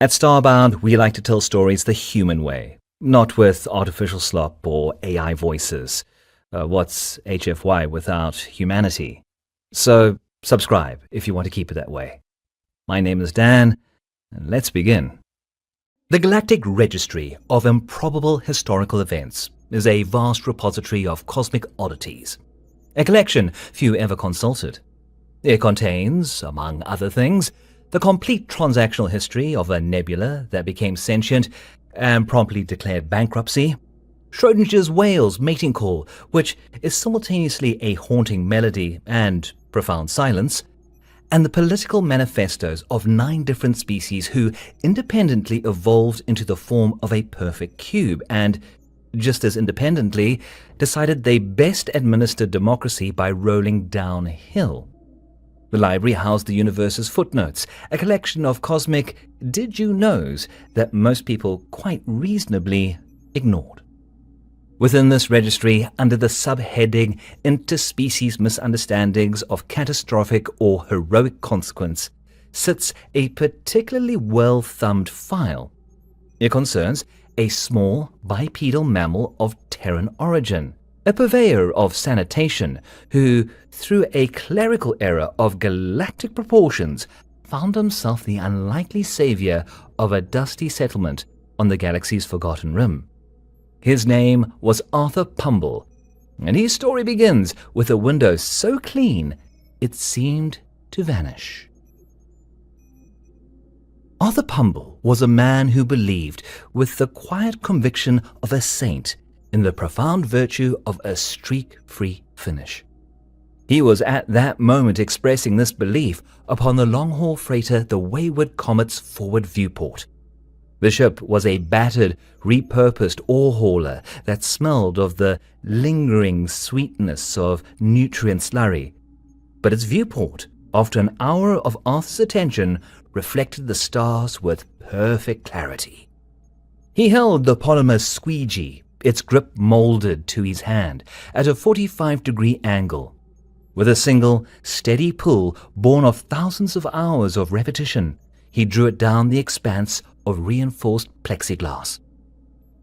At Starbound, we like to tell stories the human way, not with artificial slop or AI voices. What's HFY without humanity? So, subscribe if you want to keep it that way. My name is Dan, and let's begin. The Galactic Registry of Improbable Historical Events is a vast repository of cosmic oddities, a collection few ever consulted. It contains, among other things, the complete transactional history of a nebula that became sentient and promptly declared bankruptcy, Schrodinger's whale's mating call, which is simultaneously a haunting melody and profound silence, and the political manifestos of 9 different species who independently evolved into the form of a perfect cube and, just as independently, decided they best administered democracy by rolling downhill. The library housed the universe's footnotes, a collection of cosmic did-you-knows that most people quite reasonably ignored. Within this registry, under the subheading Interspecies Misunderstandings of Catastrophic or Heroic Consequence, sits a particularly well-thumbed file. It concerns a small bipedal mammal of Terran origin, a purveyor of sanitation who, through a clerical error of galactic proportions, found himself the unlikely savior of a dusty settlement on the galaxy's forgotten rim. His name was Arthur Pumble, and his story begins with a window so clean it seemed to vanish. Arthur Pumble was a man who believed, with the quiet conviction of a saint, in the profound virtue of a streak-free finish. He was at that moment expressing this belief upon the long-haul freighter the Wayward Comet's forward viewport. The ship was a battered, repurposed ore hauler that smelled of the lingering sweetness of nutrient slurry, but its viewport, after an hour of Arthur's attention, reflected the stars with perfect clarity. He held the polymer squeegee, its grip molded to his hand, at a 45-degree angle. With a single, steady pull born of thousands of hours of repetition, he drew it down the expanse of reinforced plexiglass.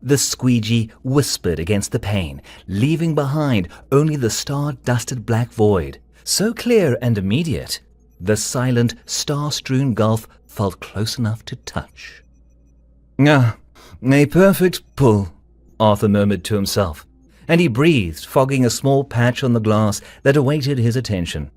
The squeegee whispered against the pane, leaving behind only the star-dusted black void, so clear and immediate, the silent, star-strewn gulf felt close enough to touch. "Ah, a perfect pull," Arthur murmured to himself, and he breathed, fogging a small patch on the glass that awaited his attention.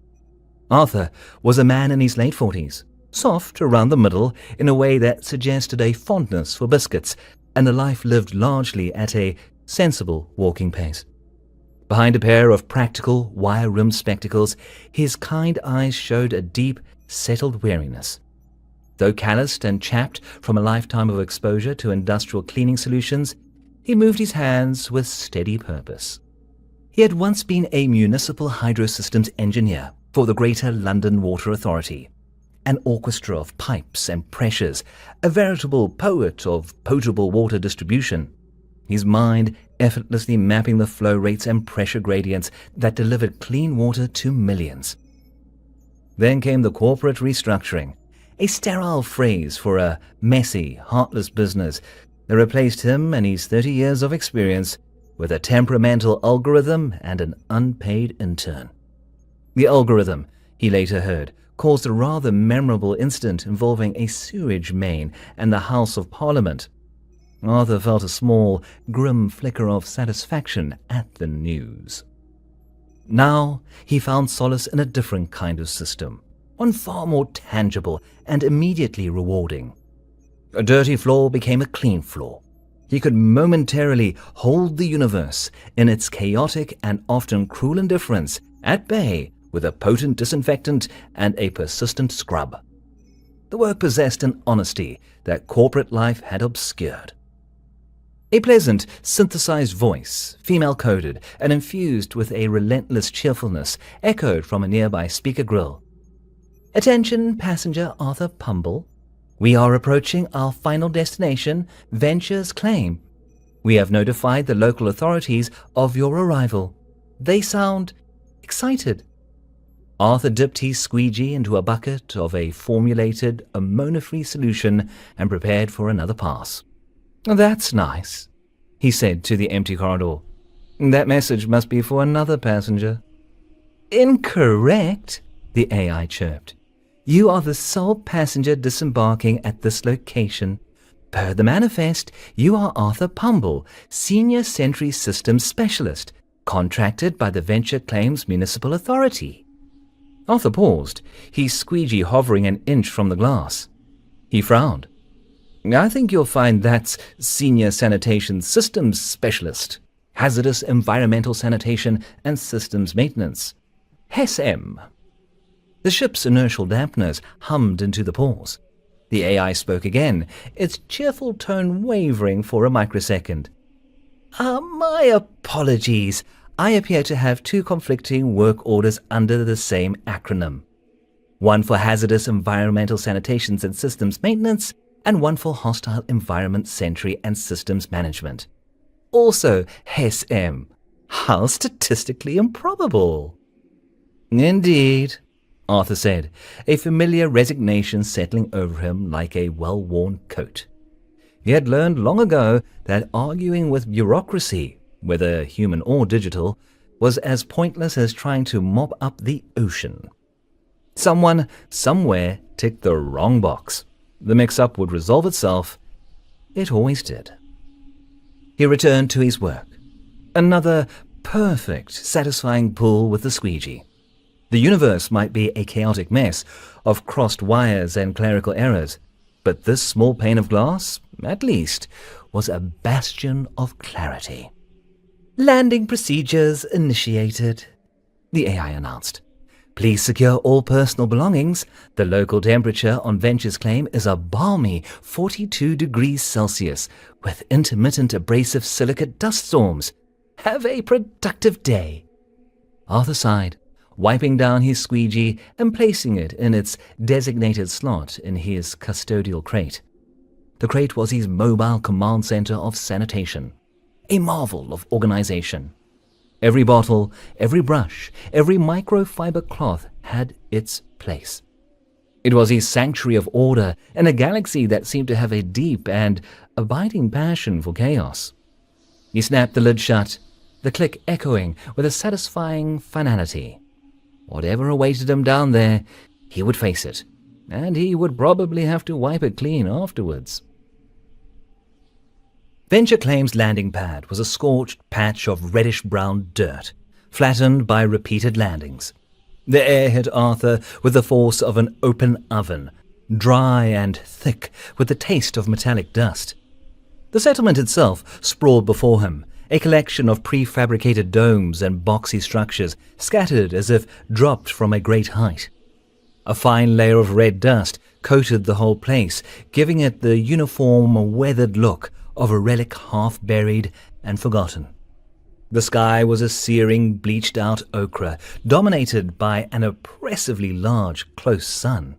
Arthur was a man in his late 40s, soft around the middle in a way that suggested a fondness for biscuits and a life lived largely at a sensible walking pace. Behind a pair of practical, wire-rimmed spectacles, his kind eyes showed a deep, settled weariness. Though calloused and chapped from a lifetime of exposure to industrial cleaning solutions, he moved his hands with steady purpose. He had once been a municipal hydrosystems engineer for the Greater London Water Authority, an orchestra of pipes and pressures, a veritable poet of potable water distribution, his mind effortlessly mapping the flow rates and pressure gradients that delivered clean water to millions. Then came the corporate restructuring, a sterile phrase for a messy, heartless business that replaced him and his 30 years of experience with a temperamental algorithm and an unpaid intern. The algorithm, he later heard, caused a rather memorable incident involving a sewage main and the House of Parliament. Arthur felt a small, grim flicker of satisfaction at the news. Now he found solace in a different kind of system, one far more tangible and immediately rewarding. A dirty floor became a clean floor. He could momentarily hold the universe in its chaotic and often cruel indifference at bay with a potent disinfectant and a persistent scrub. The work possessed an honesty that corporate life had obscured. A pleasant, synthesized voice, female-coded and infused with a relentless cheerfulness, echoed from a nearby speaker grill. "Attention, passenger Arthur Pumble. We are approaching our final destination, Venture's Claim. We have notified the local authorities of your arrival. They sound excited." Arthur dipped his squeegee into a bucket of a formulated ammonia-free solution and prepared for another pass. "That's nice," he said to the empty corridor. "That message must be for another passenger." "Incorrect," the AI chirped. "You are the sole passenger disembarking at this location. Per the manifest, you are Arthur Pumble, Senior Sentry Systems Specialist, contracted by the Venture Claims Municipal Authority." Arthur paused, his squeegee hovering an inch from the glass. He frowned. "I think you'll find that's Senior Sanitation Systems Specialist, Hazardous Environmental Sanitation and Systems Maintenance. HESM." The ship's inertial dampeners hummed into the pause. The AI spoke again, its cheerful tone wavering for a microsecond. My apologies. I appear to have two conflicting work orders under the same acronym. One for Hazardous Environmental Sanitation and Systems Maintenance, and one for Hostile Environment Sentry and Systems Management. Also HESM. How statistically improbable. "Indeed," Arthur said, a familiar resignation settling over him like a well-worn coat. He had learned long ago that arguing with bureaucracy, whether human or digital, was as pointless as trying to mop up the ocean. Someone, somewhere, ticked the wrong box. The mix-up would resolve itself. It always did. He returned to his work. Another perfect, satisfying pull with the squeegee. The universe might be a chaotic mess of crossed wires and clerical errors, but this small pane of glass, at least, was a bastion of clarity. "Landing procedures initiated," the AI announced. "Please secure all personal belongings. The local temperature on Venture's claim is a balmy 42 degrees Celsius, with intermittent abrasive silicate dust storms. Have a productive day." Arthur sighed, wiping down his squeegee and placing it in its designated slot in his custodial crate. The crate was his mobile command center of sanitation, a marvel of organization. Every bottle, every brush, every microfiber cloth had its place. It was his sanctuary of order in a galaxy that seemed to have a deep and abiding passion for chaos. He snapped the lid shut, the click echoing with a satisfying finality. Whatever awaited him down there, he would face it, and he would probably have to wipe it clean afterwards. Venture Claims' landing pad was a scorched patch of reddish-brown dirt, flattened by repeated landings. The air hit Arthur with the force of an open oven, dry and thick with the taste of metallic dust. The settlement itself sprawled before him, a collection of prefabricated domes and boxy structures scattered as if dropped from a great height. A fine layer of red dust coated the whole place, giving it the uniform, weathered look of a relic half buried and forgotten. The sky was a searing, bleached-out ochre, dominated by an oppressively large, close sun.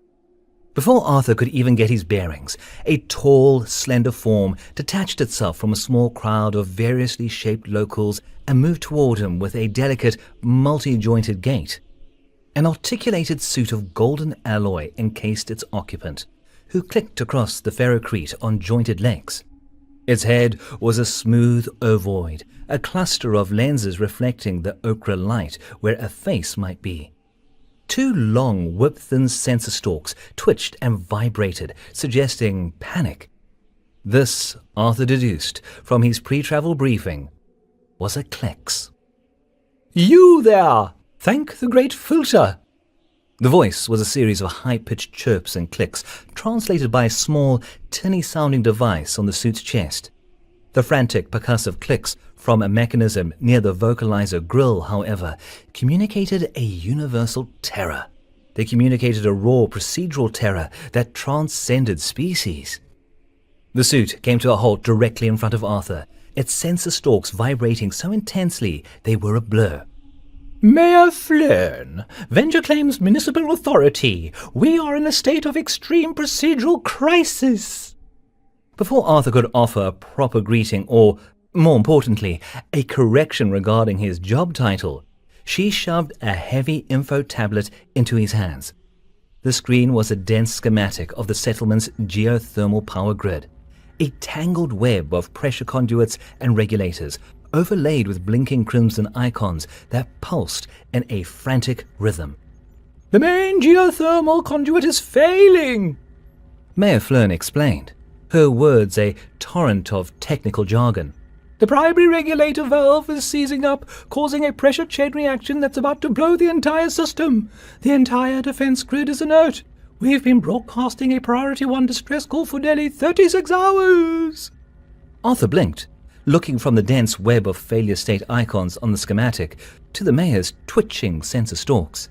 Before Arthur could even get his bearings, a tall, slender form detached itself from a small crowd of variously shaped locals and moved toward him with a delicate, multi-jointed gait. An articulated suit of golden alloy encased its occupant, who clicked across the ferrocrete on jointed legs. Its head was a smooth ovoid, a cluster of lenses reflecting the ochre light where a face might be. Two long, whip-thin sensor stalks twitched and vibrated, suggesting panic. This, Arthur deduced from his pre-travel briefing, was a Klex. "You there! Thank the great filter!" The voice was a series of high-pitched chirps and clicks, translated by a small, tinny-sounding device on the suit's chest. The frantic, percussive clicks from a mechanism near the vocalizer grill, however, communicated a universal terror. They communicated a raw, procedural terror that transcended species. The suit came to a halt directly in front of Arthur, its sensor stalks vibrating so intensely they were a blur. "Mayor Flynn, Venture Claims Municipal Authority, we are in a state of extreme procedural crisis." Before Arthur could offer a proper greeting or, more importantly, a correction regarding his job title, She shoved a heavy info tablet into his hands. The screen was a dense schematic of the settlement's geothermal power grid, a tangled web of pressure conduits and regulators, overlaid with blinking crimson icons that pulsed in a frantic rhythm. "The main geothermal conduit is failing," Mayor Flern explained, her words a torrent of technical jargon. "The primary regulator valve is seizing up, causing a pressure chain reaction that's about to blow the entire system. The entire defense grid is inert. We've been broadcasting a Priority 1 distress call for nearly 36 hours. Arthur blinked, looking from the dense web of failure state icons on the schematic to the mayor's twitching sensor stalks.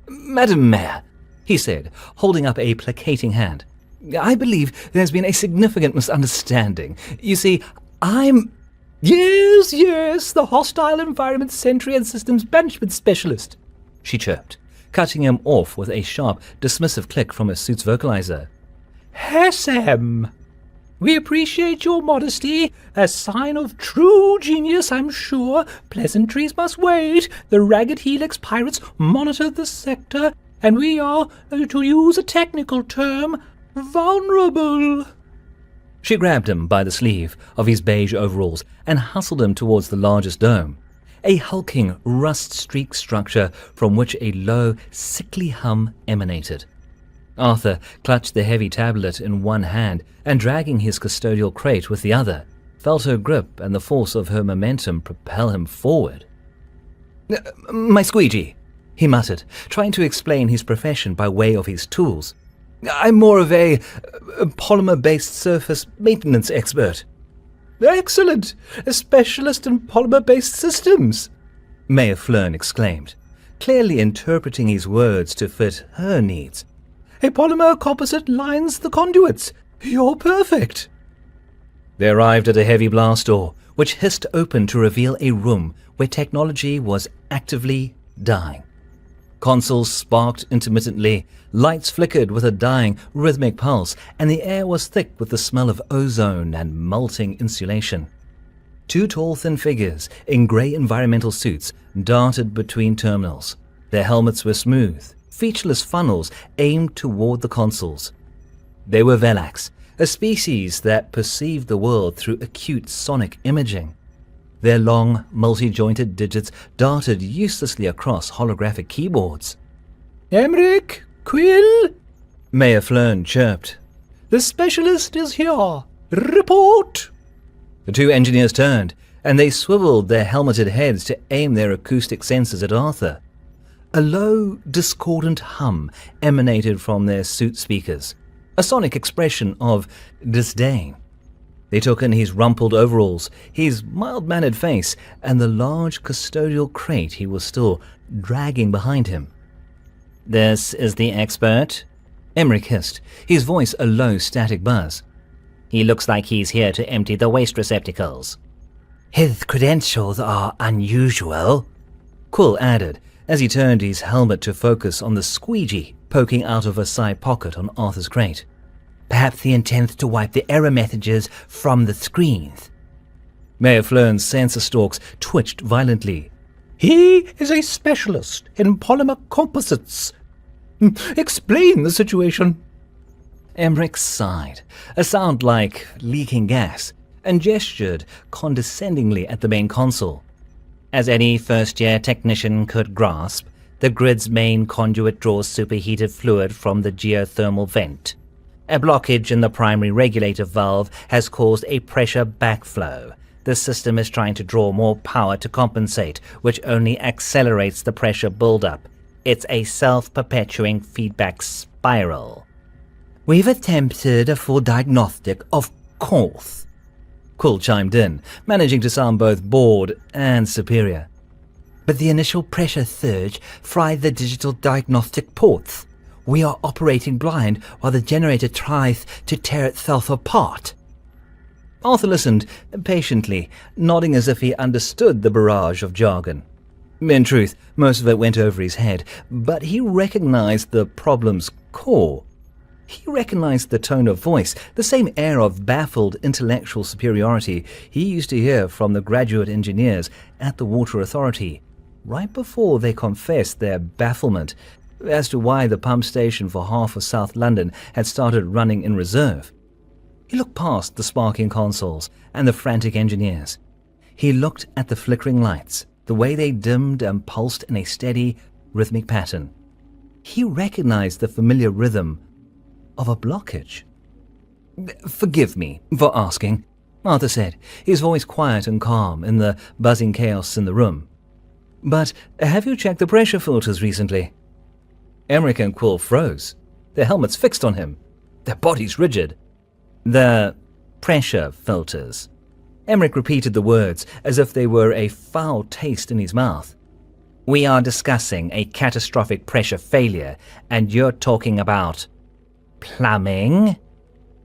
"Madam Mayor," he said, holding up a placating hand, "I believe there's been a significant misunderstanding. You see, I'm—" Yes, the Hostile Environment Sentry and Systems Management Specialist," she chirped, cutting him off with a sharp, dismissive click from her suit's vocalizer. "HESM. We appreciate your modesty. A sign of true genius, I'm sure. Pleasantries must wait. The Ragged Helix pirates monitor the sector, and we are, to use a technical term, vulnerable." She grabbed him by the sleeve of his beige overalls and hustled him towards the largest dome, a hulking, rust-streaked structure from which a low, sickly hum emanated. Arthur clutched the heavy tablet in one hand and, dragging his custodial crate with the other, felt her grip and the force of her momentum propel him forward. "My squeegee," he muttered, trying to explain his profession by way of his tools. "I'm more of a polymer-based surface maintenance expert." "Excellent! A specialist in polymer-based systems!" Mayor Flern exclaimed, clearly interpreting his words to fit her needs. "A polymer composite lines the conduits. You're perfect." They arrived at a heavy blast door, which hissed open to reveal a room where technology was actively dying. Consoles sparked intermittently, lights flickered with a dying, rhythmic pulse, and the air was thick with the smell of ozone and melting insulation. Two tall, thin figures in grey environmental suits darted between terminals. Their helmets were smooth, featureless funnels aimed toward the consoles. They were Velax, a species that perceived the world through acute sonic imaging. Their long, multi-jointed digits darted uselessly across holographic keyboards. "Emmerich, Quill," Mayor Flern chirped. "The specialist is here. Report!" The two engineers turned, and they swiveled their helmeted heads to aim their acoustic sensors at Arthur. A low, discordant hum emanated from their suit speakers, a sonic expression of disdain. They took in his rumpled overalls, his mild-mannered face, and the large custodial crate he was still dragging behind him. "This is the expert?" Emmerich hissed, his voice a low, static buzz. "He looks like he's here to empty the waste receptacles." "His credentials are unusual," Quill added, as he turned his helmet to focus on the squeegee poking out of a side pocket on Arthur's crate. "Perhaps he intends to wipe the error messages from the screens." Mayor Flern's sensor stalks twitched violently. "He is a specialist in polymer composites. Explain the situation." Emmerich sighed, a sound like leaking gas, and gestured condescendingly at the main console. "As any first-year technician could grasp, the grid's main conduit draws superheated fluid from the geothermal vent. A blockage in the primary regulator valve has caused a pressure backflow. The system is trying to draw more power to compensate, which only accelerates the pressure buildup. It's a self-perpetuating feedback spiral." "We've attempted a full diagnostic, of course," Quill chimed in, managing to sound both bored and superior. "But the initial pressure surge fried the digital diagnostic ports. We are operating blind while the generator tries to tear itself apart." Arthur listened patiently, nodding as if he understood the barrage of jargon. In truth, most of it went over his head, but he recognized the problem's core. He recognized the tone of voice, the same air of baffled intellectual superiority he used to hear from the graduate engineers at the Water Authority. right before they confessed their bafflement as to why the pump station for half of South London had started running in reserve. He looked past the sparking consoles and the frantic engineers. He looked at the flickering lights, the way they dimmed and pulsed in a steady, rhythmic pattern. He recognized the familiar rhythm of a blockage. "Forgive me for asking," Arthur said, his voice quiet and calm in the buzzing chaos in the room. "But have you checked the pressure filters recently?" Emmerich and Quill froze, their helmets fixed on him, their bodies rigid. "The pressure filters." Emmerich repeated the words as if they were a foul taste in his mouth. "We are discussing a catastrophic pressure failure, and you're talking about plumbing?"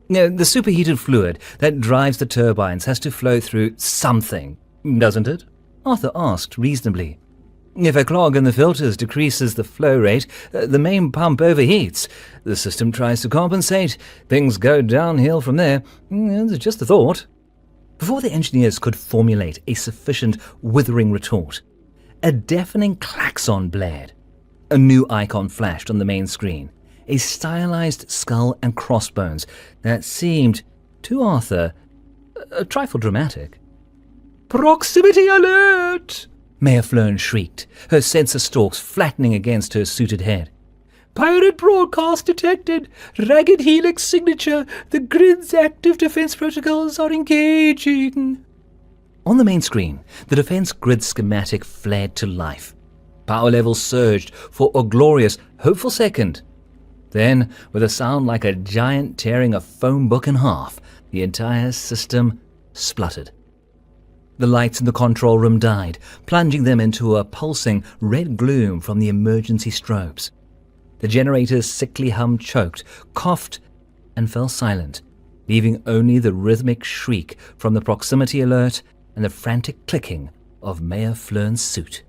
"The superheated fluid that drives the turbines has to flow through something, doesn't it?" Arthur asked reasonably. "If a clog in the filters decreases the flow rate, the main pump overheats. The system tries to compensate. Things go downhill from there. It's just a thought." Before the engineers could formulate a sufficient withering retort, a deafening klaxon blared. A new icon flashed on the main screen, a stylized skull and crossbones that seemed, to Arthur, a trifle dramatic. "Proximity alert!" Mayor Flern shrieked, her sensor stalks flattening against her suited head. "Pirate broadcast detected. Ragged helix signature. The grid's active defense protocols are engaging." On the main screen, the defense grid schematic flared to life. Power levels surged for a glorious, hopeful second. Then, with a sound like a giant tearing a phone book in half, the entire system spluttered. The lights in the control room died, plunging them into a pulsing red gloom from the emergency strobes. The generator's sickly hum choked, coughed, and fell silent, leaving only the rhythmic shriek from the proximity alert and the frantic clicking of Mayor Flern's suit.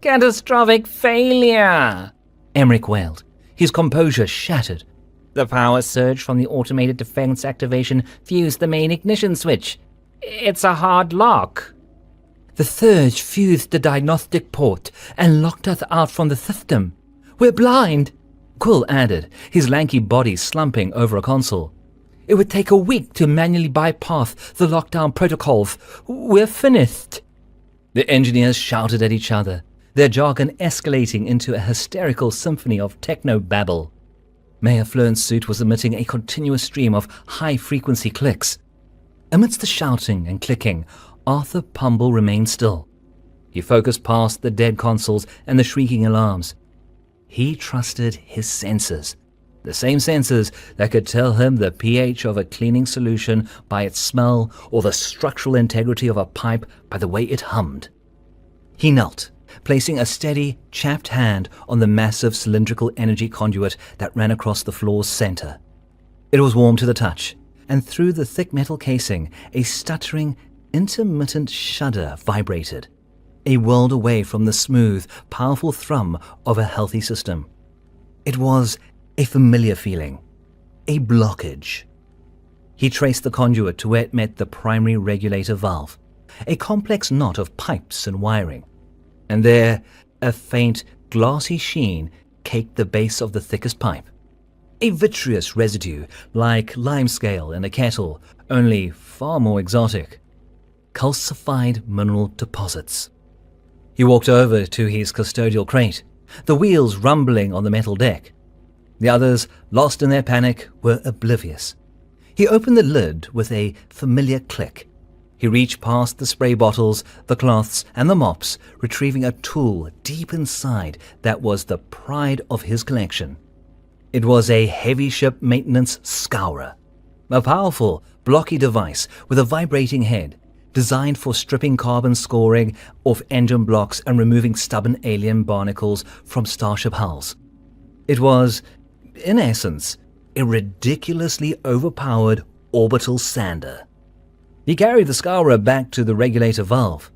"Catastrophic failure!" Emmerich wailed, his composure shattered. "The power surge from the automated defense activation fused the main ignition switch. It's a hard lock." "The surge fused the diagnostic port and locked us out from the system. We're blind," Quill added, his lanky body slumping over a console. "It would take a week to manually bypass the lockdown protocols. We're finished." The engineers shouted at each other, their jargon escalating into a hysterical symphony of techno-babble. Mayor Flern's suit was emitting a continuous stream of high-frequency clicks. Amidst the shouting and clicking, Arthur Pumble remained still. He focused past the dead consoles and the shrieking alarms. He trusted his senses, the same senses that could tell him the pH of a cleaning solution by its smell or the structural integrity of a pipe by the way it hummed. He knelt, placing a steady, chapped hand on the massive cylindrical energy conduit that ran across the floor's center. It was warm to the touch, and through the thick metal casing, a stuttering, intermittent shudder vibrated, a world away from the smooth, powerful thrum of a healthy system. It was a familiar feeling, a blockage. He traced the conduit to where it met the primary regulator valve, a complex knot of pipes and wiring, and there a faint, glassy sheen caked the base of the thickest pipe. A vitreous residue, like limescale in a kettle, only far more exotic. Calcified mineral deposits. He walked over to his custodial crate, the wheels rumbling on the metal deck. The others, lost in their panic, were oblivious. He opened the lid with a familiar click. He reached past the spray bottles, the cloths, and the mops, retrieving a tool deep inside that was the pride of his collection. It was a heavy ship maintenance scourer, a powerful, blocky device with a vibrating head, designed for stripping carbon scoring off engine blocks and removing stubborn alien barnacles from starship hulls. It was, in essence, a ridiculously overpowered orbital sander. He carried the scourer back to the regulator valve.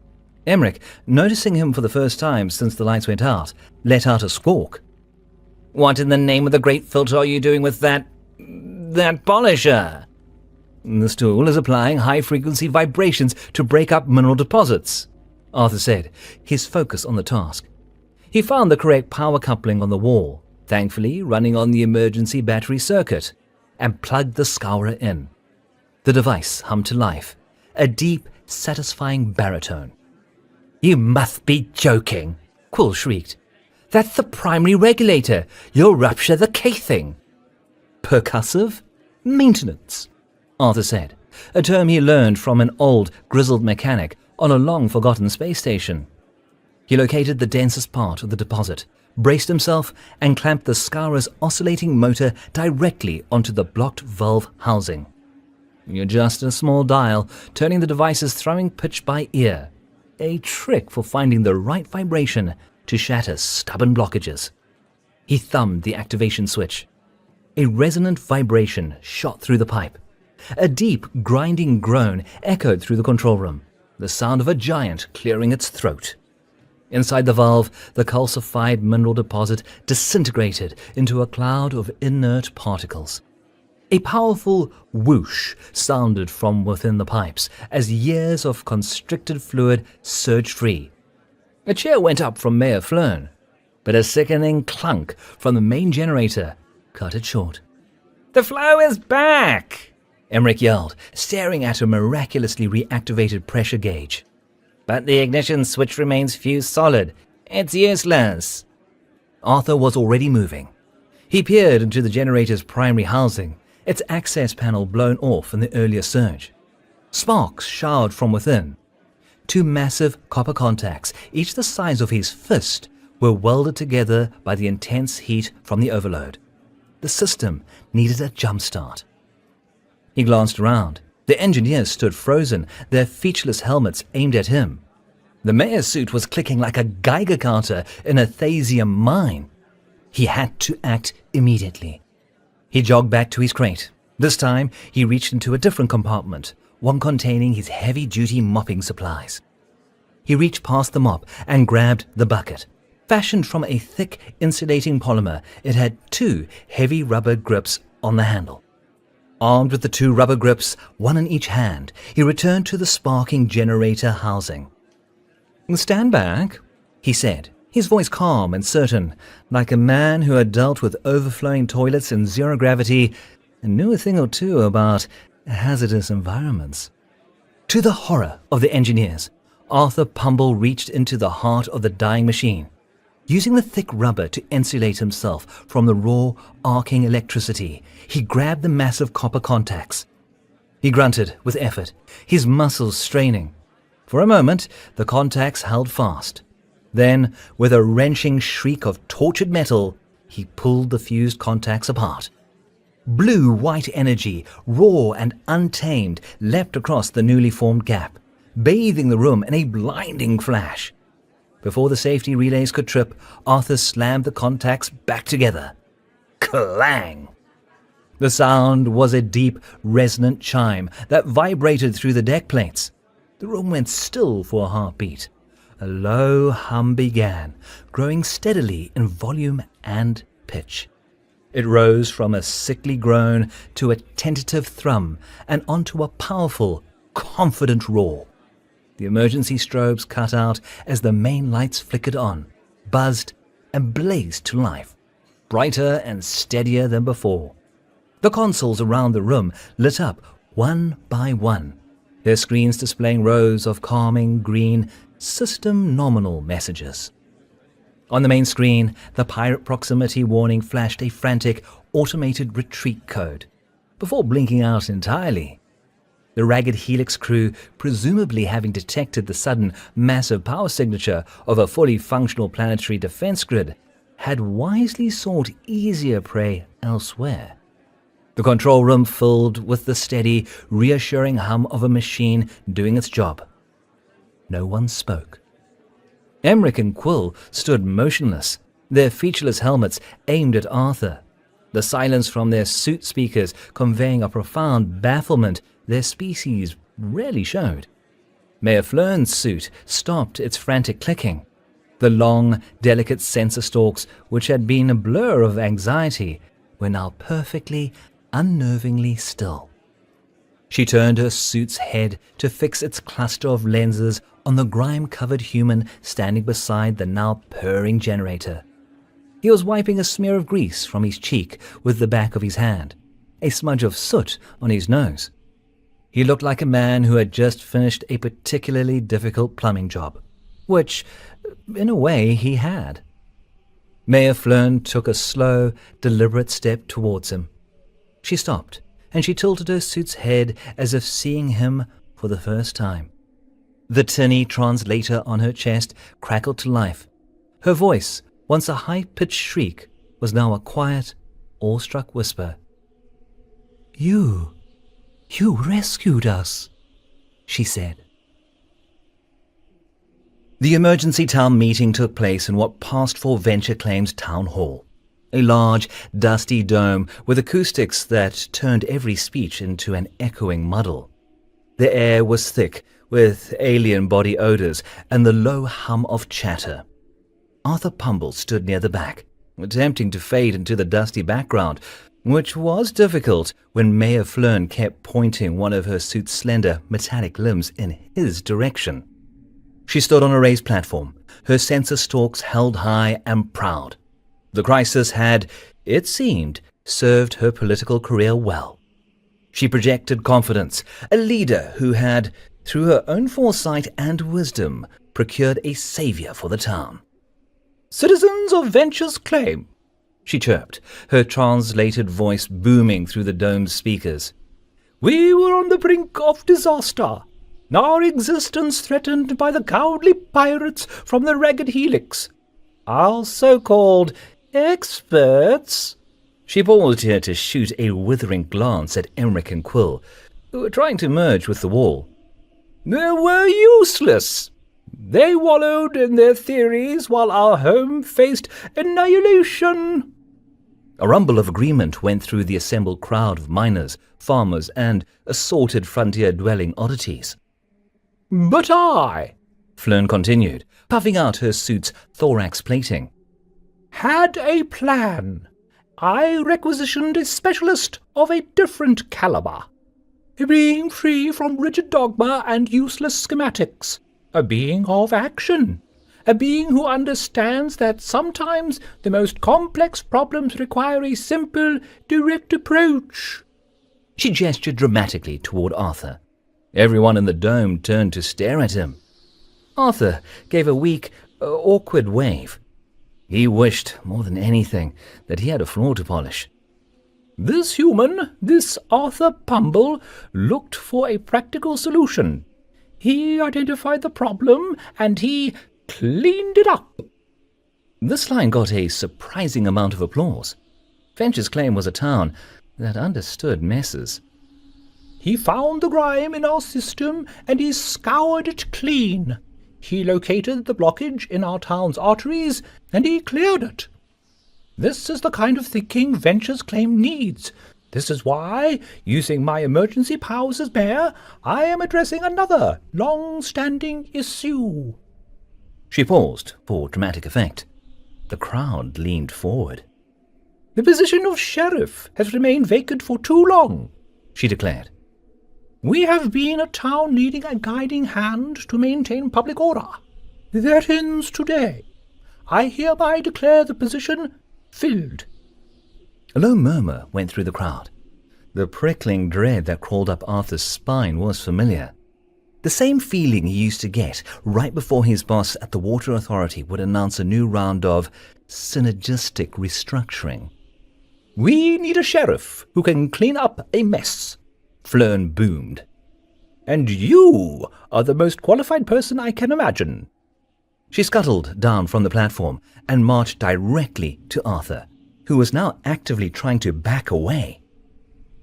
Emmerich, noticing him for the first time since the lights went out, let out a squawk. "What in the name of the great filter are you doing with that polisher?" "This tool is applying high-frequency vibrations to break up mineral deposits." Arthur said, his focus on the task. He found the correct power coupling on the wall, thankfully running on the emergency battery circuit, and plugged the scourer in. The device hummed to life, a deep, satisfying baritone. "You must be joking," Quill shrieked. "That's the primary regulator. You'll rupture the casing." "Percussive maintenance," Arthur said, a term he learned from an old, grizzled mechanic on a long-forgotten space station. He located the densest part of the deposit, braced himself, and clamped the scourer's oscillating motor directly onto the blocked valve housing. He adjusted a small dial, turning the device's thrumming pitch by ear, a trick for finding the right vibration to shatter stubborn blockages. He thumbed the activation switch. A resonant vibration shot through the pipe. A deep, grinding groan echoed through the control room, the sound of a giant clearing its throat. Inside the valve, the calcified mineral deposit disintegrated into a cloud of inert particles. A powerful whoosh sounded from within the pipes as years of constricted fluid surged free. A cheer went up from Mayor Flern, but a sickening clunk from the main generator cut it short. "The flow is back!" Emmerich yelled, staring at a miraculously reactivated pressure gauge. "But the ignition switch remains fused solid. It's useless." Arthur was already moving. He peered into the generator's primary housing, its access panel blown off in the earlier surge. Sparks showered from within. Two massive copper contacts, each the size of his fist, were welded together by the intense heat from the overload. The system needed a jump-start. He glanced around. The engineers stood frozen, their featureless helmets aimed at him. The mayor's suit was clicking like a Geiger counter in a Thasium mine. He had to act immediately. He jogged back to his crate. This time, he reached into a different compartment, one containing his heavy-duty mopping supplies. He reached past the mop and grabbed the bucket. Fashioned from a thick, insulating polymer, it had two heavy rubber grips on the handle. Armed with the two rubber grips, one in each hand, he returned to the sparking generator housing. "Stand back," he said, his voice calm and certain, like a man who had dealt with overflowing toilets in zero gravity and knew a thing or two about hazardous environments. To the horror of the engineers, Arthur Pumble reached into the heart of the dying machine. Using the thick rubber to insulate himself from the raw, arcing electricity, he grabbed the massive copper contacts. He grunted with effort, his muscles straining. For a moment, the contacts held fast. Then, with a wrenching shriek of tortured metal, he pulled the fused contacts apart. Blue-white energy, raw and untamed, leapt across the newly formed gap, bathing the room in a blinding flash. Before the safety relays could trip, Arthur slammed the contacts back together. Clang! The sound was a deep, resonant chime that vibrated through the deck plates. The room went still for a heartbeat. A low hum began, growing steadily in volume and pitch. It rose from a sickly groan to a tentative thrum and onto a powerful, confident roar. The emergency strobes cut out as the main lights flickered on, buzzed, and blazed to life, brighter and steadier than before. The consoles around the room lit up one by one, their screens displaying rows of calming green system nominal messages. On the main screen, the pirate proximity warning flashed a frantic, automated retreat code, before blinking out entirely. The Ragged Helix crew, presumably having detected the sudden, massive power signature of a fully functional planetary defense grid, had wisely sought easier prey elsewhere. The control room filled with the steady, reassuring hum of a machine doing its job. No one spoke. Emmerich and Quill stood motionless, their featureless helmets aimed at Arthur, the silence from their suit speakers conveying a profound bafflement their species rarely showed. Mayor Flern's suit stopped its frantic clicking. The long, delicate sensor stalks, which had been a blur of anxiety, were now perfectly, unnervingly still. She turned her suit's head to fix its cluster of lenses on the grime-covered human standing beside the now purring Janitor. He was wiping a smear of grease from his cheek with the back of his hand, a smudge of soot on his nose. He looked like a man who had just finished a particularly difficult plumbing job, which, in a way, he had. Mayor Flern took a slow, deliberate step towards him. She stopped, and she tilted her suit's head as if seeing him for the first time. The tinny translator on her chest crackled to life. Her voice, once a high-pitched shriek, was now a quiet, awestruck whisper. You rescued us," she said. The emergency town meeting took place in what passed for Venture Claims Town Hall, a large, dusty dome with acoustics that turned every speech into an echoing muddle. The air was thick with alien body odors and the low hum of chatter. Arthur Pumble stood near the back, attempting to fade into the dusty background, which was difficult when Mayor Flern kept pointing one of her suit's slender, metallic limbs in his direction. She stood on a raised platform, her censer stalks held high and proud. The crisis had, it seemed, served her political career well. She projected confidence, a leader who had, through her own foresight and wisdom, procured a savior for the town. "Citizens of Venture's Claim," she chirped, her translated voice booming through the domed speakers. "We were on the brink of disaster, our existence threatened by the cowardly pirates from the Ragged Helix. Our so-called experts—" She paused here to shoot a withering glance at Emmerich and Quill, who were trying to merge with the wall. "They were useless. They wallowed in their theories while our home faced annihilation." A rumble of agreement went through the assembled crowd of miners, farmers, and assorted frontier-dwelling oddities. "But I," Flern continued, puffing out her suit's thorax plating, "had a plan. I requisitioned a specialist of a different caliber. A being free from rigid dogma and useless schematics. A being of action. A being who understands that sometimes the most complex problems require a simple, direct approach." She gestured dramatically toward Arthur. Everyone in the dome turned to stare at him. Arthur gave a weak, awkward wave. He wished, more than anything, that he had a floor to polish. "This human, this Arthur Pumble, looked for a practical solution. He identified the problem, and he cleaned it up." This line got a surprising amount of applause. Venture's Claim was a town that understood messes. "He found the grime in our system, and he scoured it clean. He located the blockage in our town's arteries, and he cleared it. This is the kind of thinking Venture's Claim needs. This is why, using my emergency powers as mayor, I am addressing another long-standing issue." She paused for dramatic effect. The crowd leaned forward. "The position of sheriff has remained vacant for too long," she declared. "We have been a town needing a guiding hand to maintain public order. That ends today. I hereby declare the position filled." A low murmur went through the crowd. The prickling dread that crawled up Arthur's spine was familiar. The same feeling he used to get right before his boss at the Water Authority would announce a new round of synergistic restructuring. "We need a sheriff who can clean up a mess," Flern boomed. "And you are the most qualified person I can imagine." She scuttled down from the platform and marched directly to Arthur, who was now actively trying to back away.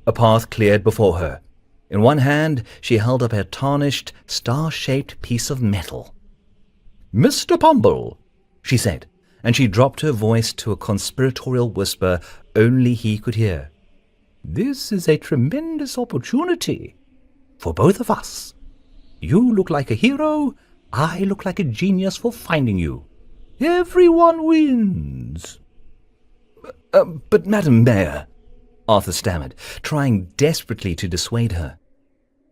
A path cleared before her. In one hand, she held up a tarnished, star-shaped piece of metal. "Mr. Pumble," she said, and she dropped her voice to a conspiratorial whisper only he could hear. "This is a tremendous opportunity for both of us. You look like a hero, I look like a genius for finding you. Everyone wins." But Madam Mayor," Arthur stammered, trying desperately to dissuade her.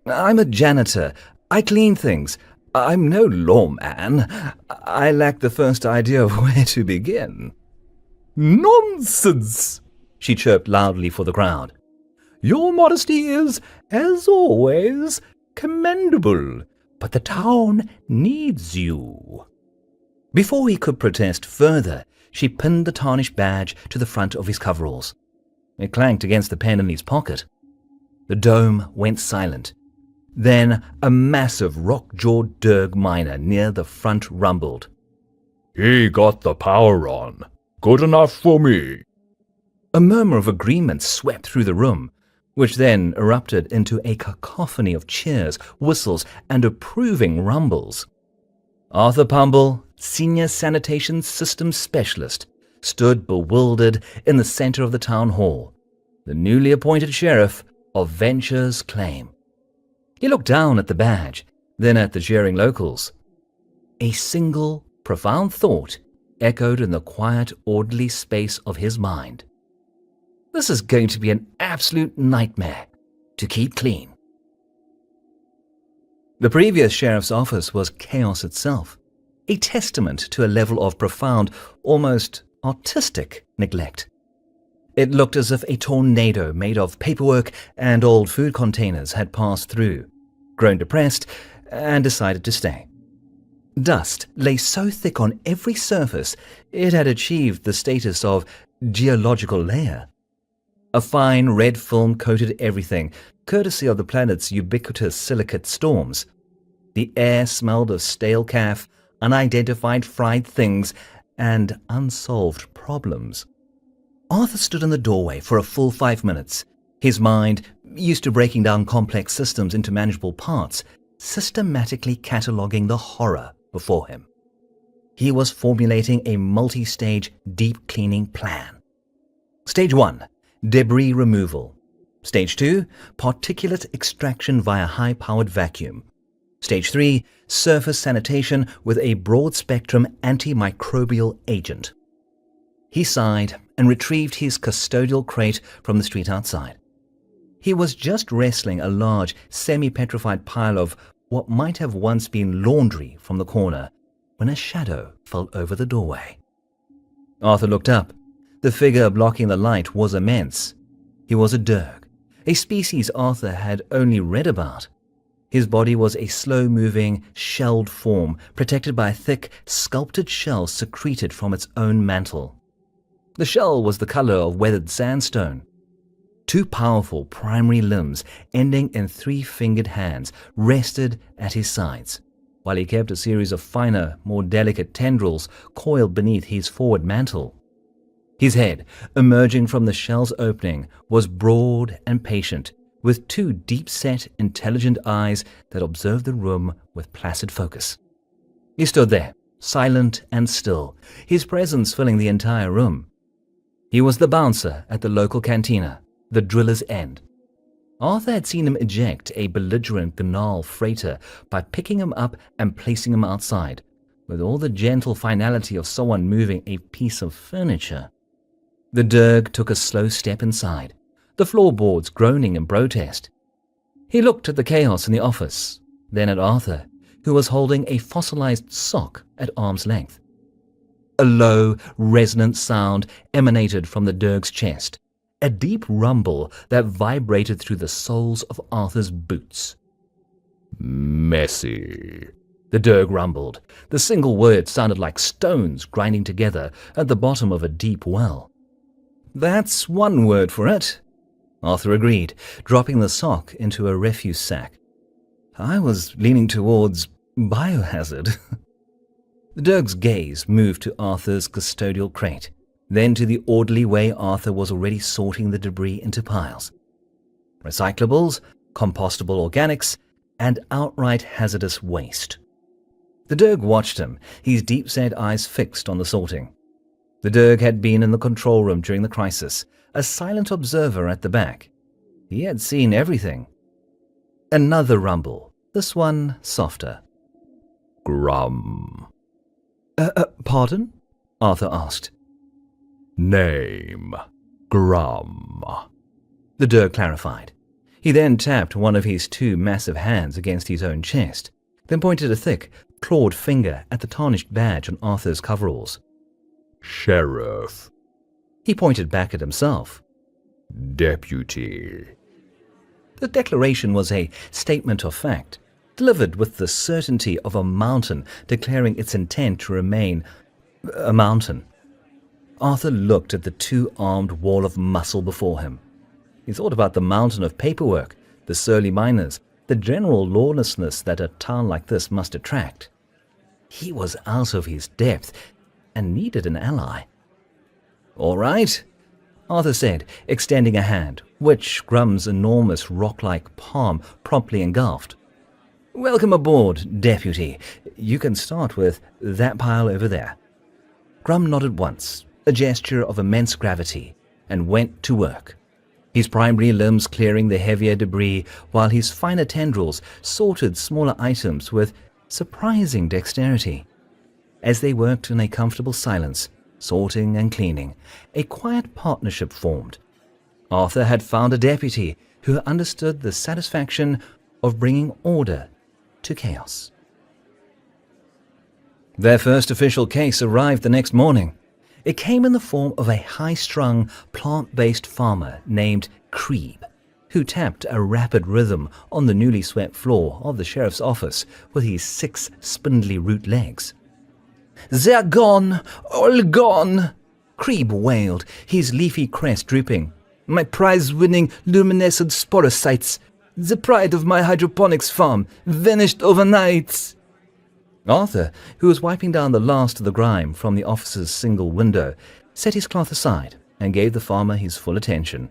I'm a janitor. I clean things. I'm no lawman. I lack the first idea of where to begin." "Nonsense!" she chirped loudly for the crowd. "Your modesty is, as always, commendable, but the town needs you." Before he could protest further, she pinned the tarnished badge to the front of his coveralls. It clanked against the pen in his pocket. The dome went silent. Then a massive rock-jawed Derg miner near the front rumbled. "He got the power on. Good enough for me." A murmur of agreement swept through the room, which then erupted into a cacophony of cheers, whistles, and approving rumbles. Arthur Pumble, Senior Sanitation Systems Specialist, stood bewildered in the center of the town hall, the newly appointed sheriff of Venture's Claim. He looked down at the badge, then at the jeering locals. A single, profound thought echoed in the quiet, orderly space of his mind. This is going to be an absolute nightmare to keep clean. The previous sheriff's office was chaos itself, a testament to a level of profound, almost artistic neglect. It looked as if a tornado made of paperwork and old food containers had passed through, grown depressed, and decided to stay. Dust lay so thick on every surface it had achieved the status of geological layer. A fine red film coated everything, courtesy of the planet's ubiquitous silicate storms. The air smelled of stale calf, unidentified fried things, and unsolved problems. Arthur stood in the doorway for a full 5 minutes, his mind, used to breaking down complex systems into manageable parts, systematically cataloguing the horror before him. He was formulating a multi-stage deep cleaning plan. Stage 1. Debris removal. Stage 2. Particulate extraction via high-powered vacuum. Stage 3. Surface sanitation with a broad-spectrum antimicrobial agent. He sighed and retrieved his custodial crate from the street outside. He was just wrestling a large, semi-petrified pile of what might have once been laundry from the corner when a shadow fell over the doorway. Arthur looked up. The figure blocking the light was immense. He was a Derg, a species Arthur had only read about. His body was a slow-moving, shelled form protected by a thick, sculpted shell secreted from its own mantle. The shell was the color of weathered sandstone. Two powerful primary limbs, ending in 3-fingered hands, rested at his sides, while he kept a series of finer, more delicate tendrils coiled beneath his forward mantle. His head, emerging from the shell's opening, was broad and patient, with 2 deep-set, intelligent eyes that observed the room with placid focus. He stood there, silent and still, his presence filling the entire room. He was the bouncer at the local cantina, the driller's end. Arthur had seen him eject a belligerent Gnarl freighter by picking him up and placing him outside, with all the gentle finality of someone moving a piece of furniture. The Derg took a slow step inside, the floorboards groaning in protest. He looked at the chaos in the office, then at Arthur, who was holding a fossilized sock at arm's length. A low, resonant sound emanated from the Derg's chest, a deep rumble that vibrated through the soles of Arthur's boots. "Messy," the Derg rumbled. The single word sounded like stones grinding together at the bottom of a deep well. "That's one word for it," Arthur agreed, dropping the sock into a refuse sack. "I was leaning towards biohazard." The Derg's gaze moved to Arthur's custodial crate, then to the orderly way Arthur was already sorting the debris into piles. Recyclables, compostable organics, and outright hazardous waste. The Derg watched him, his deep-set eyes fixed on the sorting. The Derg had been in the control room during the crisis, a silent observer at the back. He had seen everything. Another rumble, this one softer. "Grum." Pardon?" Arthur asked. "Name. Grum." The Derg clarified. He then tapped one of his two massive hands against his own chest, then pointed a thick, clawed finger at the tarnished badge on Arthur's coveralls. Sheriff. He pointed back at himself. Deputy. The declaration was a statement of fact, delivered with the certainty of a mountain declaring its intent to remain a mountain. Arthur looked at the two-armed wall of muscle before him. He thought about the mountain of paperwork, the surly miners, the general lawlessness that a town like this must attract. He was out of his depth and needed an ally. "All right," Arthur said, extending a hand, which Grum's enormous rock-like palm promptly engulfed. "Welcome aboard, Deputy. You can start with that pile over there." Grum nodded once, a gesture of immense gravity, and went to work, his primary limbs clearing the heavier debris while his finer tendrils sorted smaller items with surprising dexterity. As they worked in a comfortable silence, sorting and cleaning, a quiet partnership formed. Arthur had found a deputy who understood the satisfaction of bringing order to chaos. Their first official case arrived the next morning. It came in the form of a high-strung, plant-based farmer named Creeb, who tapped a rapid rhythm on the newly swept floor of the sheriff's office with his 6 spindly root legs. "They're gone! All gone!" Creeb wailed, his leafy crest drooping. "My prize-winning luminescent sporocytes, the pride of my hydroponics farm, vanished overnight." Arthur, who was wiping down the last of the grime from the office's single window, set his cloth aside and gave the farmer his full attention.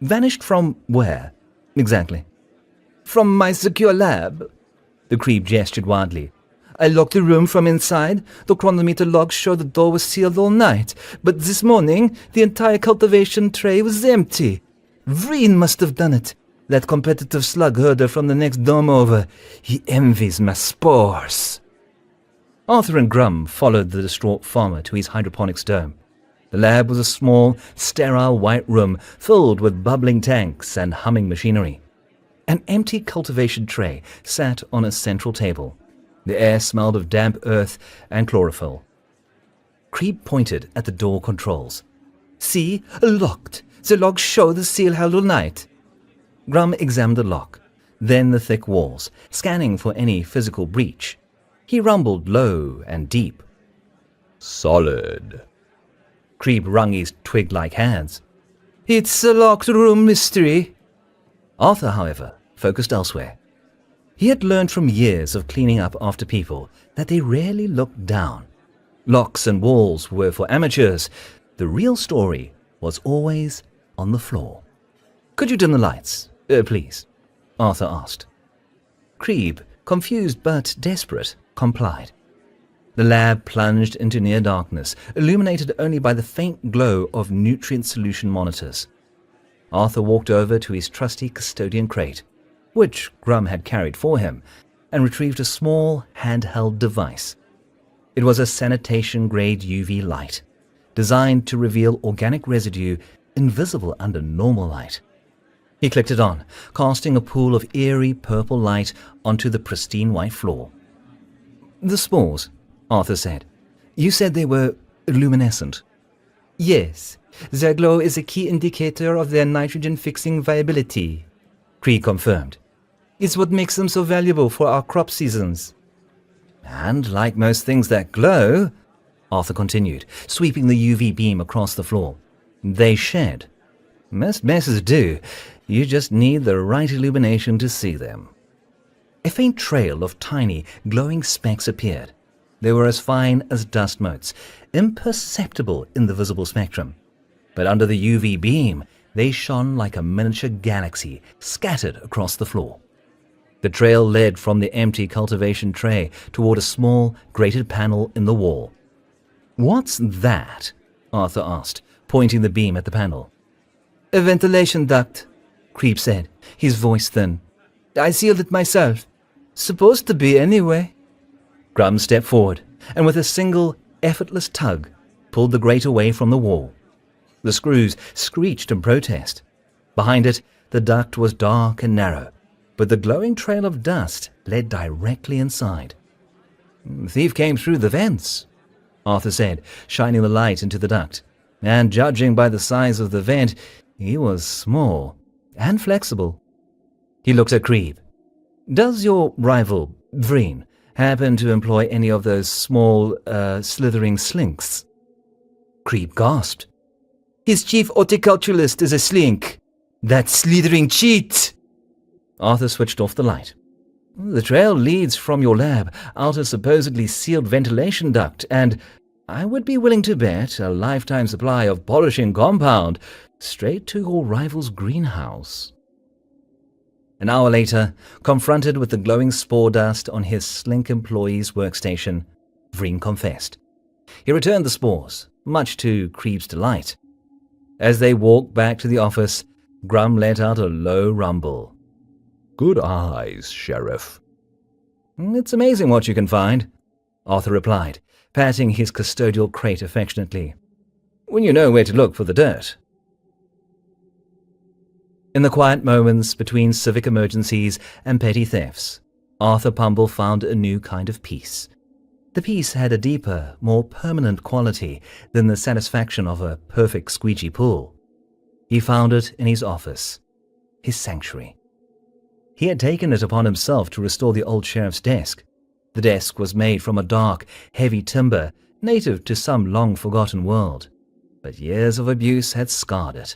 "Vanished from where, exactly?" "From my secure lab." The Creeb gestured wildly. "I locked the room from inside. The chronometer logs show the door was sealed all night, but this morning the entire cultivation tray was empty. Vreen must have done it. That competitive slug herder from the next dome over. He envies my spores." Arthur and Grum followed the distraught farmer to his hydroponics dome. The lab was a small, sterile white room filled with bubbling tanks and humming machinery. An empty cultivation tray sat on a central table. The air smelled of damp earth and chlorophyll. Creeb pointed at the door controls. "See, locked. The logs show the seal held all night." Grum examined the lock, then the thick walls, scanning for any physical breach. He rumbled low and deep. "Solid." Creeb wrung his twig-like hands. "It's a locked room mystery." Arthur, however, focused elsewhere. He had learned from years of cleaning up after people that they rarely looked down. Locks and walls were for amateurs. The real story was always on the floor. "Could you dim the lights, please?" Arthur asked. Creeb, confused but desperate, complied. The lab plunged into near darkness, illuminated only by the faint glow of nutrient solution monitors. Arthur walked over to his trusty custodian crate, which Grum had carried for him, and retrieved a small handheld device. It was a sanitation-grade UV light, designed to reveal organic residue invisible under normal light. He clicked it on, casting a pool of eerie purple light onto the pristine white floor. "The spores," Arthur said. "You said they were luminescent." "Yes, their glow is a key indicator of their nitrogen-fixing viability," Creeb confirmed. "It's what makes them so valuable for our crop seasons." "And like most things that glow," Arthur continued, sweeping the UV beam across the floor, "they shed. Most messes do. You just need the right illumination to see them." A faint trail of tiny, glowing specks appeared. They were as fine as dust motes, imperceptible in the visible spectrum. But under the UV beam, they shone like a miniature galaxy scattered across the floor. The trail led from the empty cultivation tray toward a small, grated panel in the wall. "What's that?" Arthur asked, pointing the beam at the panel. "A ventilation duct," Creeb said, his voice thin. "I sealed it myself. Supposed to be, anyway." Grum stepped forward, and with a single, effortless tug, pulled the grate away from the wall. The screws screeched in protest. Behind it, The duct was dark and narrow, but the glowing trail of dust led directly inside. "The thief came through the vents," Arthur said, shining the light into the duct. "And judging by the size of the vent, he was small and flexible." He looked at Creeb. "Does your rival, Vreen, happen to employ any of those small, slithering slinks?" Creeb gasped. "His chief horticulturalist is a slink. That slithering cheat!" Arthur switched off the light. "The trail leads from your lab out a supposedly sealed ventilation duct, and I would be willing to bet a lifetime supply of polishing compound straight to your rival's greenhouse." An hour later, confronted with the glowing spore dust on his slink employee's workstation, Vreen confessed. He returned the spores, much to Creeb's delight. As they walked back to the office, Grum let out a low rumble. Good eyes, Sheriff. "It's amazing what you can find," Arthur replied, patting his custodial crate affectionately, "when you know where to look for the dirt." In the quiet moments between civic emergencies and petty thefts, Arthur Pumble found a new kind of peace. The peace had a deeper, more permanent quality than the satisfaction of a perfect squeegee pool. He found it in his office, his sanctuary. He had taken it upon himself to restore the old sheriff's desk. The desk was made from a dark, heavy timber native to some long-forgotten world, but years of abuse had scarred it.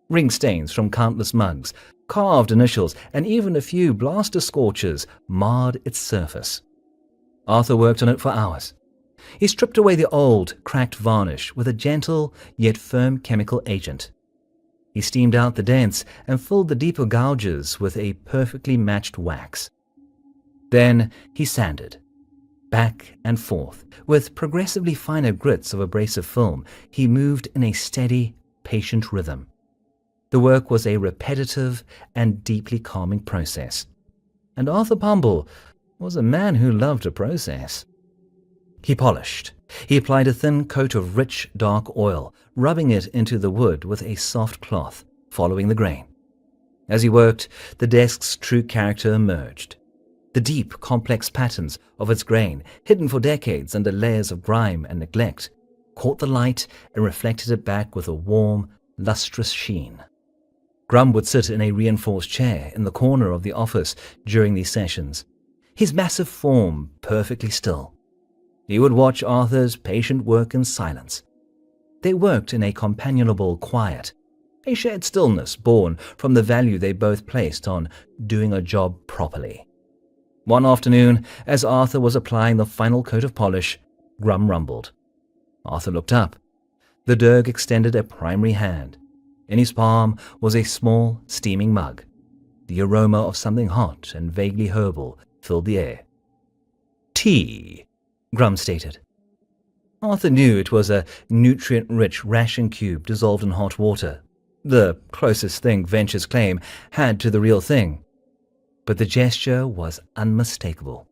Ring stains from countless mugs, carved initials, and even a few blaster scorches marred its surface. Arthur worked on it for hours. He stripped away the old, cracked varnish with a gentle yet firm chemical agent. He steamed out the dents and filled the deeper gouges with a perfectly matched wax. Then he sanded. Back and forth, with progressively finer grits of abrasive film, he moved in a steady, patient rhythm. The work was a repetitive and deeply calming process. And Arthur Pumble was a man who loved a process. He polished. He applied a thin coat of rich, dark oil, rubbing it into the wood with a soft cloth, following the grain. As he worked, the desk's true character emerged. The deep, complex patterns of its grain, hidden for decades under layers of grime and neglect, caught the light and reflected it back with a warm, lustrous sheen. Grum would sit in a reinforced chair in the corner of the office during these sessions, his massive form perfectly still. He would watch Arthur's patient work in silence. They worked in a companionable quiet, a shared stillness born from the value they both placed on doing a job properly. One afternoon, as Arthur was applying the final coat of polish, Grum rumbled. Arthur looked up. The Derg extended a primary hand. In his palm was a small, steaming mug. The aroma of something hot and vaguely herbal filled the air. "Tea," Grum stated. Arthur knew it was a nutrient-rich ration cube dissolved in hot water, the closest thing Venture's claim had to the real thing. But the gesture was unmistakable.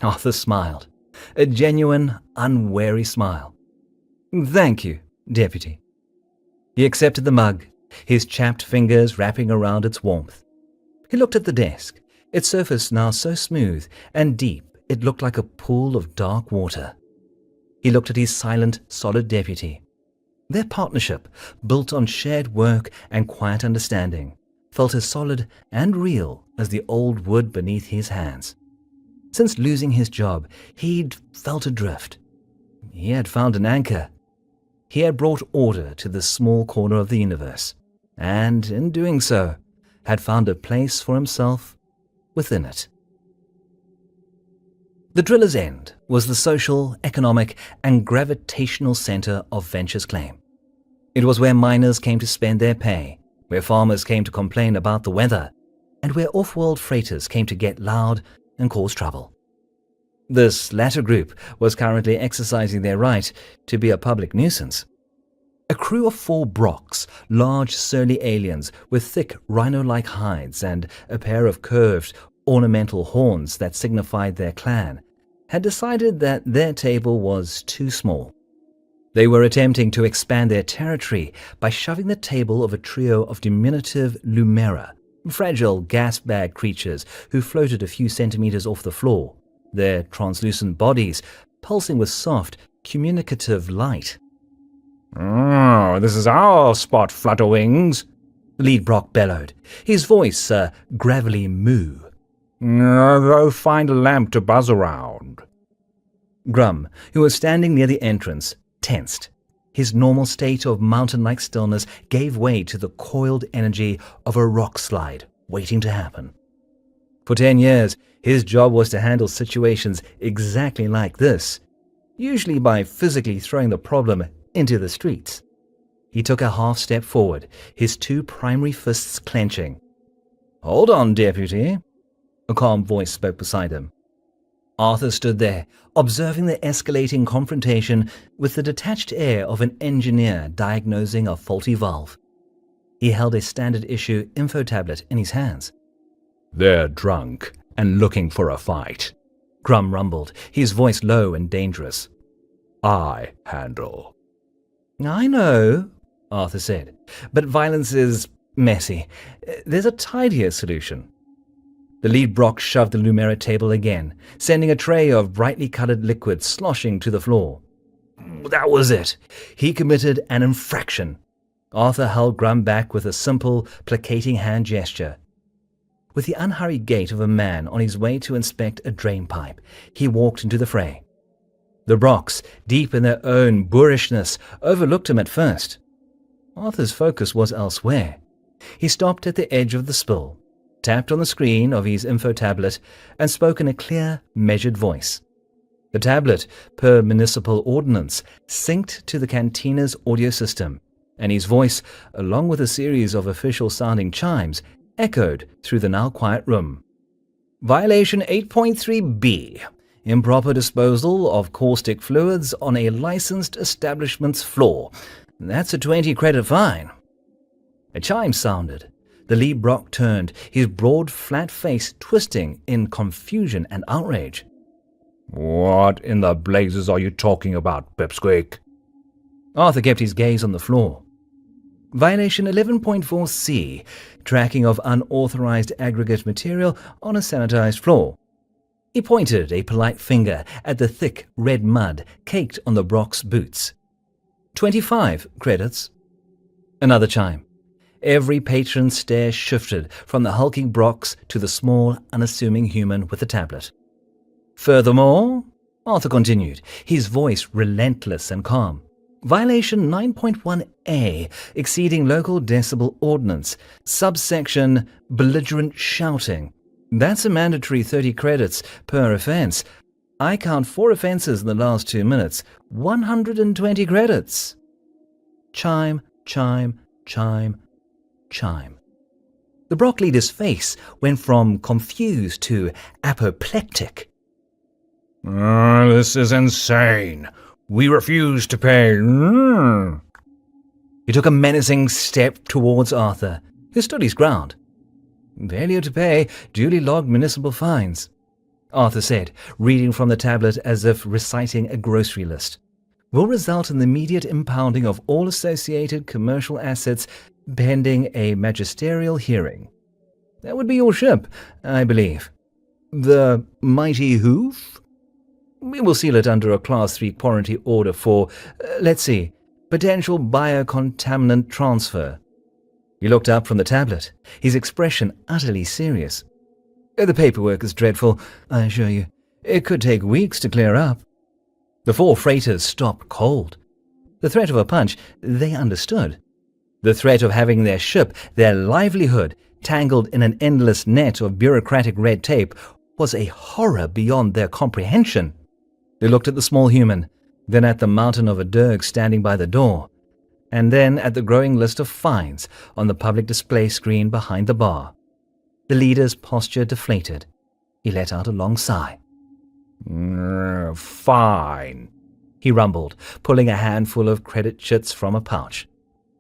Arthur smiled, a genuine, unwary smile. "Thank you, Deputy." He accepted the mug, his chapped fingers wrapping around its warmth. He looked at the desk, its surface now so smooth and deep it looked like a pool of dark water. He looked at his silent, solid deputy. Their partnership, built on shared work and quiet understanding, felt as solid and real as the old wood beneath his hands. Since losing his job, he'd felt adrift. He had found an anchor. He had brought order to this small corner of the universe, and in doing so, had found a place for himself within it. The Driller's End was the social, economic, and gravitational center of Venture's claim. It was where miners came to spend their pay, where farmers came to complain about the weather, and where off-world freighters came to get loud and cause trouble. This latter group was currently exercising their right to be a public nuisance. A crew of 4 Brocks, large surly aliens with thick rhino-like hides and a pair of curved, ornamental horns that signified their clan, had decided that their table was too small. They were attempting to expand their territory by shoving the table of a trio of diminutive Lumera, fragile gas bag creatures who floated a few centimeters off the floor, their translucent bodies pulsing with soft, communicative light. "Oh, this is our spot, Flutterwings," Lead Brock bellowed, his voice a gravelly moo. "Go find a lamp to buzz around." Grum, who was standing near the entrance, tensed. His normal state of mountain-like stillness gave way to the coiled energy of a rock slide waiting to happen. For 10 years, his job was to handle situations exactly like this, usually by physically throwing the problem into the streets. He took a half step forward, his two primary fists clenching. "Hold on, deputy," a calm voice spoke beside him. Arthur stood there, observing the escalating confrontation with the detached air of an engineer diagnosing a faulty valve. He held a standard-issue info tablet in his hands. "They're drunk and looking for a fight," Grum rumbled, his voice low and dangerous. "I handle." "I know," Arthur said, "but violence is messy. There's a tidier solution." The lead Brock shoved the Lumera table again, sending a tray of brightly colored liquid sloshing to the floor. That was it. He committed an infraction. Arthur held Grum back with a simple, placating hand gesture. With the unhurried gait of a man on his way to inspect a drain pipe, he walked into the fray. The Brocks, deep in their own boorishness, overlooked him at first. Arthur's focus was elsewhere. He stopped at the edge of the spill, tapped on the screen of his info tablet, and spoke in a clear, measured voice. The tablet, per municipal ordinance, synced to the cantina's audio system, and his voice, along with a series of official-sounding chimes, echoed through the now-quiet room. Violation 8.3b. Improper disposal of caustic fluids on a licensed establishment's floor. That's a 20-credit fine. A chime sounded. The lead Brock turned, his broad, flat face twisting in confusion and outrage. "What in the blazes are you talking about, Pipsqueak?" Arthur kept his gaze on the floor. Violation 11.4c, tracking of unauthorized aggregate material on a sanitized floor. He pointed a polite finger at the thick red mud caked on the Brock's boots. 25 credits. Another chime. Every patron's stare shifted from the hulking Brocks to the small, unassuming human with the tablet. Furthermore, Arthur continued, his voice relentless and calm. Violation 9.1a, exceeding local decibel ordinance, subsection belligerent shouting. That's a mandatory 30 credits per offense. I count 4 offenses in the last 2 minutes. 120 credits. Chime, chime, chime, chime. The Brock leader's face went from confused to apoplectic. "This is insane. We refuse to pay." He took a menacing step towards Arthur, who stood his ground. "Failure to pay duly logged municipal fines," Arthur said, reading from the tablet as if reciting a grocery list. "Will result in the immediate impounding of all associated commercial assets pending a magisterial hearing. That would be your ship, I believe. The Mighty Hoof? We will seal it under a Class 3 quarantine order for, potential biocontaminant transfer." He looked up from the tablet, his expression utterly serious. "The paperwork is dreadful, I assure you. It could take weeks to clear up." The 4 freighters stopped cold. The threat of a punch, they understood. The threat of having their ship, their livelihood, tangled in an endless net of bureaucratic red tape was a horror beyond their comprehension. They looked at the small human, then at the mountain of a dirk standing by the door, and then at the growing list of fines on the public display screen behind the bar. The leader's posture deflated. He let out a long sigh. "Fine," he rumbled, pulling a handful of credit chits from a pouch.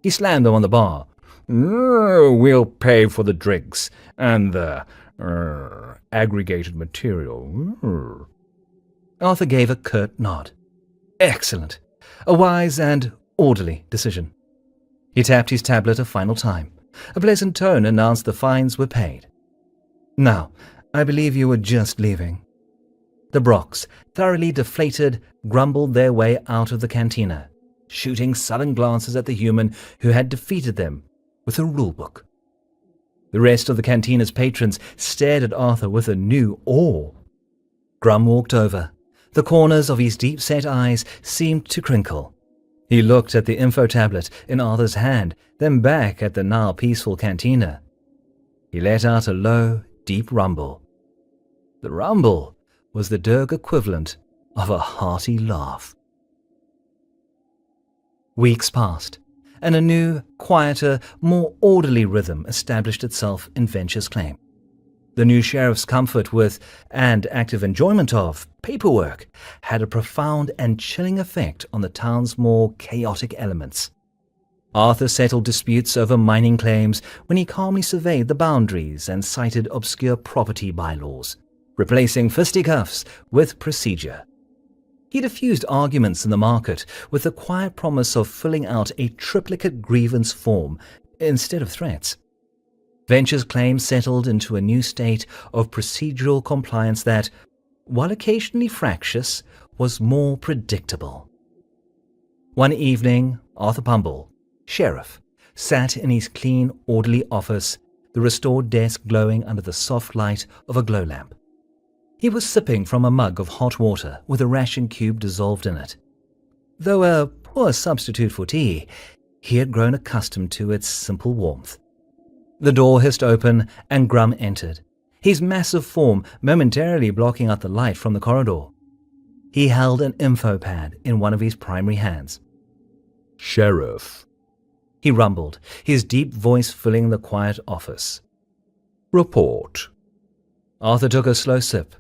He slammed them on the bar. "We'll pay for the drinks and the aggregated material." Arthur gave a curt nod. "Excellent. A wise and orderly decision. He tapped his tablet a final time. A pleasant tone announced the fines were paid. Now, I believe you were just leaving. The Brocks, thoroughly deflated, grumbled their way out of the cantina, shooting sullen glances at the human who had defeated them with a rulebook. The rest of the cantina's patrons stared at Arthur with a new awe. Grum walked over. The corners of his deep-set eyes seemed to crinkle. He looked at the info tablet in Arthur's hand, then back at the now peaceful cantina. He let out a low, deep rumble. The rumble was the Derg equivalent of a hearty laugh. Weeks passed, and a new, quieter, more orderly rhythm established itself in Venture's claim. The new sheriff's comfort with, and active enjoyment of, paperwork had a profound and chilling effect on the town's more chaotic elements. Arthur settled disputes over mining claims when he calmly surveyed the boundaries and cited obscure property bylaws, replacing fisticuffs with procedure. He diffused arguments in the market with the quiet promise of filling out a triplicate grievance form instead of threats. Venture's claim settled into a new state of procedural compliance that, while occasionally fractious, was more predictable. One evening, Arthur Pumble, sheriff, sat in his clean, orderly office, the restored desk glowing under the soft light of a glow lamp. He was sipping from a mug of hot water with a ration cube dissolved in it. Though a poor substitute for tea, he had grown accustomed to its simple warmth. The door hissed open and Grum entered, his massive form momentarily blocking out the light from the corridor. He held an info pad in one of his primary hands. Sheriff, he rumbled, his deep voice filling the quiet office. Report. Arthur took a slow sip.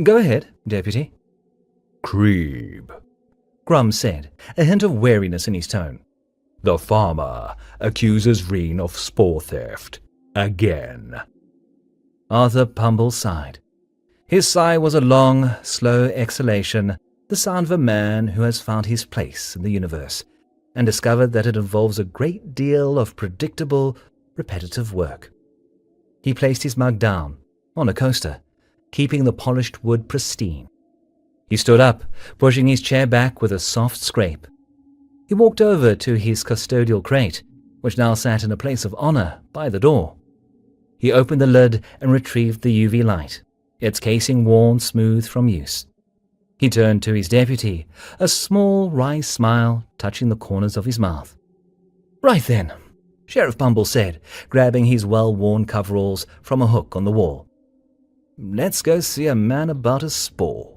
Go ahead, Deputy. Creeb, Grum said, a hint of wariness in his tone. The farmer accuses Reen of spore theft. Again. Arthur Pumble sighed. His sigh was a long, slow exhalation, the sound of a man who has found his place in the universe and discovered that it involves a great deal of predictable, repetitive work. He placed his mug down, on a coaster, keeping the polished wood pristine. He stood up, pushing his chair back with a soft scrape. He walked over to his custodial crate, which now sat in a place of honor by the door. He opened the lid and retrieved the UV light, its casing worn smooth from use. He turned to his deputy, a small, wry smile touching the corners of his mouth. Right then, Sheriff Pumble said, grabbing his well-worn coveralls from a hook on the wall. Let's go see a man about a spore.